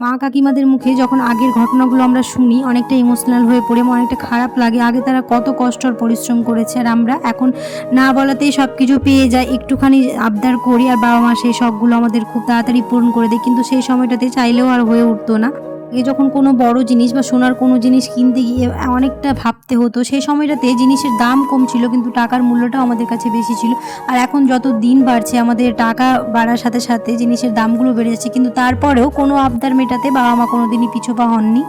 মা কাকিমাদের মুখে যখন আগের ঘটনাগুলো আমরা শুনি অনেকটা ইমোশনাল হয়ে পড়ি, অনেকটা খারাপ লাগে। আগে তারা কত কষ্ট আর পরিশ্রম করেছে, আর আমরা এখন না বলাতেই সব কিছু পেয়ে যাই। একটুখানি আবদার করি আর বাবা মা সেই শখগুলো আমাদের খুব তাড়াতাড়ি পূরণ করে দেয়, কিন্তু সেই সময়টাতে চাইলেও আর হয়ে উঠতো না। আগে যখন কোনো বড় জিনিস বা সোনার কোনো জিনিস কিনতে গিয়ে অনেকটা ভাবতে হতো, সেই সময়টাতে জিনিসের দাম কম ছিল কিন্তু টাকার মূল্যটাও আমাদের কাছে বেশি ছিল। আর এখন যত দিন বাড়ছে আমাদের টাকা বাড়ার সাথে সাথে জিনিসের দামগুলো বেড়ে যাচ্ছে, কিন্তু তারপরেও কোনো আবদার মেটাতে বাবা মা কোনোদিনই পিছুপা হননি।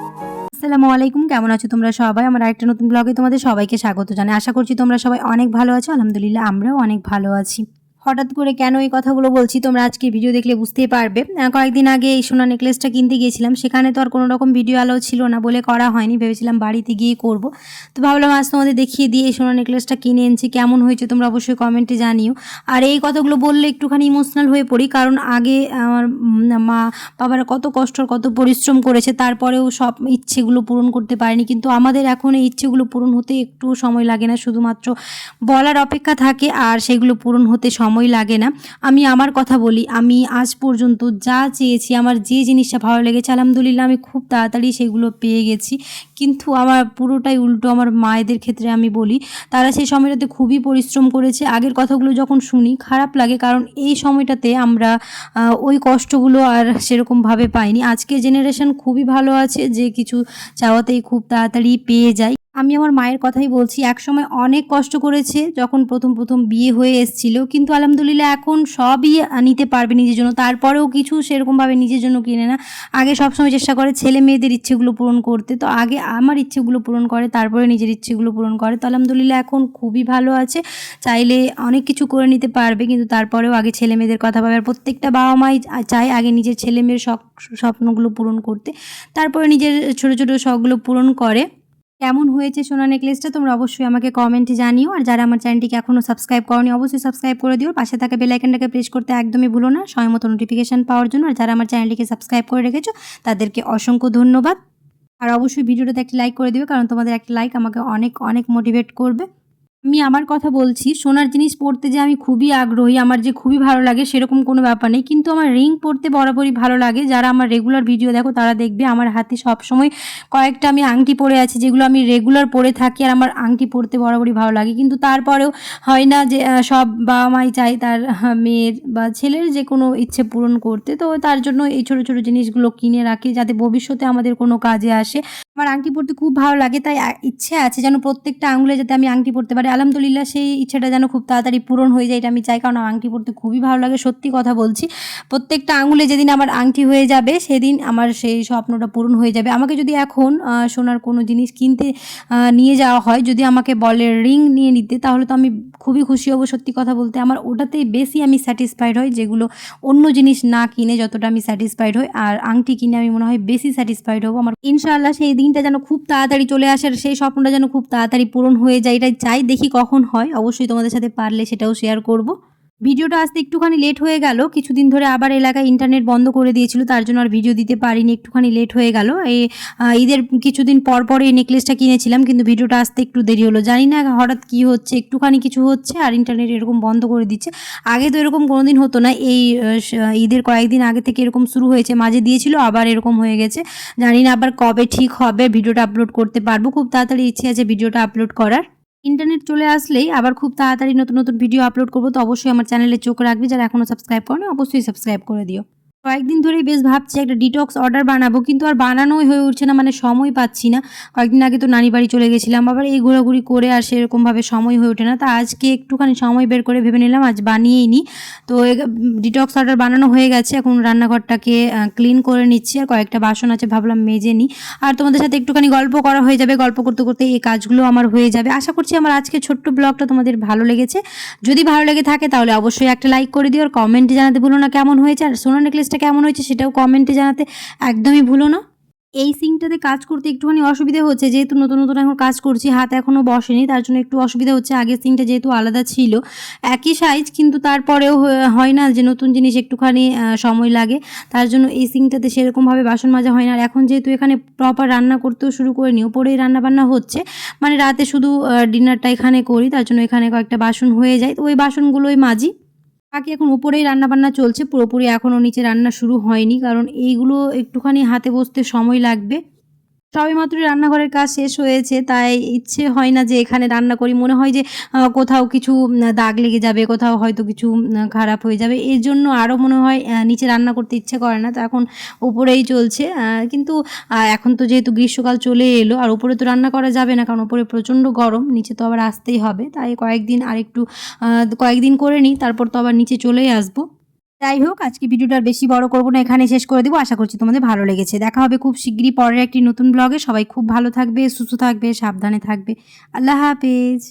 আসসালামু আলাইকুম, কেমন আছো তোমরা সবাই? আমার আরেকটা নতুন ব্লগে তোমাদের সবাইকে স্বাগত জানাই। আশা করছি তোমরা সবাই অনেক ভালো আছো। আলহামদুলিল্লাহ আমরাও অনেক ভালো আছি। হঠাৎ করে কেন এই কথাগুলো বলছি তোমরা আজকের ভিডিও দেখলে বুঝতেই পারবে। কয়েকদিন আগে এই সোনার নেকলেসটা কিনতে গিয়েছিলাম, সেখানে তো আর কোনো রকম ভিডিও অ্যালাউ ছিল না বলে করা হয়নি, ভেবেছিলাম বাড়িতে গিয়ে করব। তো ভাবলাম আজ তোমাদের দেখিয়ে দিয়ে এই সোনার নেকলেসটা কিনে এনেছি। কেমন হয়েছে তোমরা অবশ্যই কমেন্টে জানিও। আর এই কথাগুলো বললে একটুখানি ইমোশনাল হয়ে পড়ি, কারণ আগে আমার মা বাবারা কত কষ্ট আর কত পরিশ্রম করেছে, তারপরেও সব ইচ্ছেগুলো পূরণ করতে পারেনি। কিন্তু আমাদের এখন এই ইচ্ছেগুলো পূরণ হতে একটুও সময় লাগে না, শুধুমাত্র বলার অপেক্ষা থাকে আর সেগুলো পূরণ হতে সময় লাগে না। আমি আমার কথা বলি, আমি আজ পর্যন্ত যা চেয়েছি, আমার যে জিনিসটা ভালো লেগেছে আলহামদুলিল্লাহ আমি খুব তাড়াতাড়ি সেগুলো পেয়ে গেছি। কিন্তু আমার পুরোটাই উল্টো আমার মায়েদের ক্ষেত্রে আমি বলি, তারা সেই সময়টাতে খুবই পরিশ্রম করেছে। আগের কথাগুলো যখন শুনি খারাপ লাগে, কারণ এই সময়টাতে আমরা ওই কষ্টগুলো আর সেরকমভাবে পাইনি। আজকের জেনারেশন খুবই ভালো আছে, যে কিছু চাওয়াতেই খুব তাড়াতাড়ি পেয়ে যায়। আমি আমার মায়ের কথাই বলছি, একসময় অনেক কষ্ট করেছে যখন প্রথম বিয়ে হয়ে এসেছিল, কিন্তু আলহামদুলিল্লাহ এখন সবই নিতে পারবে নিজের জন্য। তারপরেও কিছু সেরকমভাবে নিজের জন্য কিনে না। আগে সবসময় চেষ্টা করে ছেলে মেয়েদের ইচ্ছেগুলো পূরণ করতে, তো আগে আমার ইচ্ছেগুলো পূরণ করে তারপরে নিজের ইচ্ছেগুলো পূরণ করে। তো আলহামদুলিল্লাহ এখন খুবই ভালো আছে, চাইলে অনেক কিছু করে নিতে পারবে, কিন্তু তারপরেও আগে ছেলে মেয়েদের কথা ভাবে। আর প্রত্যেকটা বাবা মাই চায় আগে নিজের ছেলে মেয়ের স্বপ্নগুলো পূরণ করতে, তারপরে নিজের ছোটো ছোটো শখগুলো পূরণ করে। কেমন হয়েছে সোনা নেকলেসটা তোমরা অবশ্যই আমাকে কমেন্টে জানিও। আর যারা আমার চ্যানেলটিকে এখনও সাবস্ক্রাইব করোনি অবশ্যই সাবস্ক্রাইব করে দিও। পাশে থাকা বেল আইকনটাকে প্রেস করতে একদমই ভুলো না, সময় মতো নোটিফিকেশান পাওয়ার জন্য। আর যারা আমার চ্যানেলটিকে সাবস্ক্রাইব করে রেখেছো তাদেরকে অসংখ্য ধন্যবাদ। আর অবশ্যই ভিডিওটাতে একটা লাইক করে দিও, কারণ তোমাদের একটা লাইক আমাকে অনেক অনেক মোটিভেট করবে। আমি আমার কথা বলছি, সোনার জিনিস পরতে যে আমি খুবই আগ্রহী, আমার যে খুবই ভালো লাগে সেরকম কোনো ব্যাপার নেই, কিন্তু আমার রিং পরতে বরাবরই ভালো লাগে। যারা আমার রেগুলার ভিডিও দেখো তারা দেখবে আমার হাতে সবসময় কয়েকটা আমি আংটি পরে আছি, যেগুলো আমি রেগুলার পরে থাকি, আর আমার আংটি পরতে বরাবরই ভালো লাগে। কিন্তু তারপরেও হয় না যে সব বাবা মাই চায় তার মেয়ের বা ছেলের যে কোনো ইচ্ছে পূরণ করতে, তো তার জন্য এই ছোটো ছোটো জিনিসগুলো কিনে রাখি যাতে ভবিষ্যতে আমাদের কোনো কাজে আসে। আমার আংটি পরতে খুব ভালো লাগে, তাই ইচ্ছে আছে যেন প্রত্যেকটা আঙুলে যাতে আমি আংটি পরতে পারি। আলহামদুলিল্লাহ সেই ইচ্ছেটা যেন খুব তাড়াতাড়ি পূরণ হয়ে যায়, এটা আমি চাই, কারণ আমার আংটি পরতে খুবই ভালো লাগে। সত্যি কথা বলছি, প্রত্যেকটা আঙুলে যেদিন আমার আংটি হয়ে যাবে সেদিন আমার সেই স্বপ্নটা পূরণ হয়ে যাবে। আমাকে যদি এখন সোনার কোনো জিনিস কিনতে নিয়ে যাওয়া হয়, যদি আমাকে বলে রিং নিয়ে নিতে, তাহলে তো আমি খুবই খুশি হব। সত্যি কথা বলতে আমার ওটাতেই বেশি আমি স্যাটিসফাইড হই, যেগুলো অন্য জিনিস না কিনে যতটা আমি স্যাটিসফাইড হই, আর আংটি কিনে আমি মনে হয় বেশি স্যাটিসফাইড হব। আমার ইনশাআল্লাহ সেই দিনটা যেন খুব তাড়াতাড়ি চলে আসে, আর সেই স্বপ্নটা যেন খুব তাড়াতাড়ি পূরণ হয়ে যায়, এটাই চাই। দেখি কখন হয়, অবশ্যই তোমাদের সাথে পারলে সেটাও শেয়ার করব। ভিডিওটা আসতে একটুখানি লেট হয়ে গেল, কিছুদিন ধরে আবার এলাকায় ইন্টারনেট বন্ধ করে দিয়েছিল, তার জন্য আর ভিডিও দিতে পারিনি, একটুখানি লেট হয়ে গেল। এই ঈদের কিছুদিন পর এই নেকলেসটা কিনেছিলাম, কিন্তু ভিডিওটা আসতে একটু দেরি হলো। জানি না হঠাৎ কী হচ্ছে, একটুখানি কিছু হচ্ছে আর ইন্টারনেট এরকম বন্ধ করে দিচ্ছে। আগে তো এরকম কোনোদিন হতো না, এই ঈদের কয়েকদিন আগে থেকে এরকম শুরু হয়েছে, মাঝে দিয়েছিল আবার এরকম হয়ে গেছে। জানি না আবার কবে ঠিক হবে, ভিডিওটা আপলোড করতে পারবো। খুব তাড়াতাড়ি ইচ্ছে আছে ভিডিওটা আপলোড করার। ইন্টারনেট চলে আসলেই আবার খুব তাড়াতাড়ি নতুন নতুন ভিডিও আপলোড করব, তো অবশ্যই আমার চ্যানেলে চোখ রাখবে। যারা এখনও সাবস্ক্রাইব করোনি অবশ্যই সাবস্ক্রাইব করে দিও। কয়েকদিন ধরেই বেশ ভাবছি একটা ডিটক্স অর্ডার বানাবো, কিন্তু আর বানানোই হয়ে উঠছে না, মানে সময় পাচ্ছি না। কয়েকদিন আগে তো নানি বাড়ি চলে গেছিলাম, আবার এই ঘোরাঘুরি করে আর সেরকমভাবে সময় হয়ে ওঠে না। তা আজকে একটুখানি সময় বের করে ভেবে নিলাম আজ বানিয়েই নিই। তো ডিটক্স অর্ডার বানানো হয়ে গেছে, এখন রান্নাঘরটাকে ক্লিন করে নিচ্ছি, আর কয়েকটা বাসন আছে ভাবলাম মেজে নিই। আর তোমাদের সাথে একটুখানি গল্প করা হয়ে যাবে, গল্প করতে করতে এই কাজগুলো আমার হয়ে যাবে। আশা করছি আমার আজকে ছোট্ট ব্লগটা তোমাদের ভালো লেগেছে। যদি ভালো লেগে থাকে তাহলে অবশ্যই একটা লাইক করে দিও, আর কমেন্টে জানাতে ভুলো না কেমন হয়েছে, আর সোনার নেকলেসটা কেমন হয়েছে সেটাও কমেন্টে জানাতে একদমই ভুলো না। এই সিঙ্কটাতে কাজ করতে একটুখানি অসুবিধা হচ্ছে, যেহেতু নতুন নতুন এখন কাজ করছি, হাত এখনও বসেনি, তার জন্য একটু অসুবিধা হচ্ছে। আগের সিঙ্কটা যেহেতু আলাদা ছিল, একই সাইজ, কিন্তু তারপরেও হয় না যে নতুন জিনিস একটুখানি সময় লাগে, তার জন্য এই সিঙ্কটাতে সেরকমভাবে বাসন মাজা হয় না। আর এখন যেহেতু এখানে প্রপার রান্না করতেও শুরু করে নি, ওপরেই রান্নাবান্না হচ্ছে, মানে রাতে শুধু ডিনারটা এখানে করি, তার জন্য এখানে কয়েকটা বাসন হয়ে যায়, তো ওই বাসনগুলোই মাজি। বাকি এখন উপরেই রান্নাবান্না চলছে, পুরোপুরি এখনও নিচে রান্না শুরু হয়নি, কারণ এইগুলো একটুখানি হাতে বসতে সময় লাগবে। সবেমাত্র রান্নাঘরের কাজ শেষ হয়েছে, তাই ইচ্ছে হয় না যে এখানে রান্না করি। মনে হয় যে কোথাও কিছু দাগ লেগে যাবে, কোথাও হয়তো কিছু খারাপ হয়ে যাবে। এর জন্য আরও মনে হয় নিচে রান্না করতে ইচ্ছে করে না। তো এখন উপরেই চলছে। কিন্তু এখন তো যেহেতু গ্রীষ্মকাল চলে এলো, আর উপরে তো রান্না করা যাবে না, কারণ উপরে প্রচণ্ড গরম, নিচে তো আবার আসতেই হবে। তাই কয়েকদিন আরেকটু কয়েকদিন করে নিই, তারপর তো আবার নিচে চলেই আসবো। যাই হোক, আজকে ভিডিওটা আর বেশি বড় করব না, এখানেই শেষ করে দেব। আশা করছি তোমাদের ভালো লেগেছে। দেখা হবে খুব শিগগিরই পরের একটি নতুন ব্লগে। সবাই খুব ভালো থাকবে, সুস্থ থাকবে, সাবধানে থাকবে। আল্লাহ হাফেজ।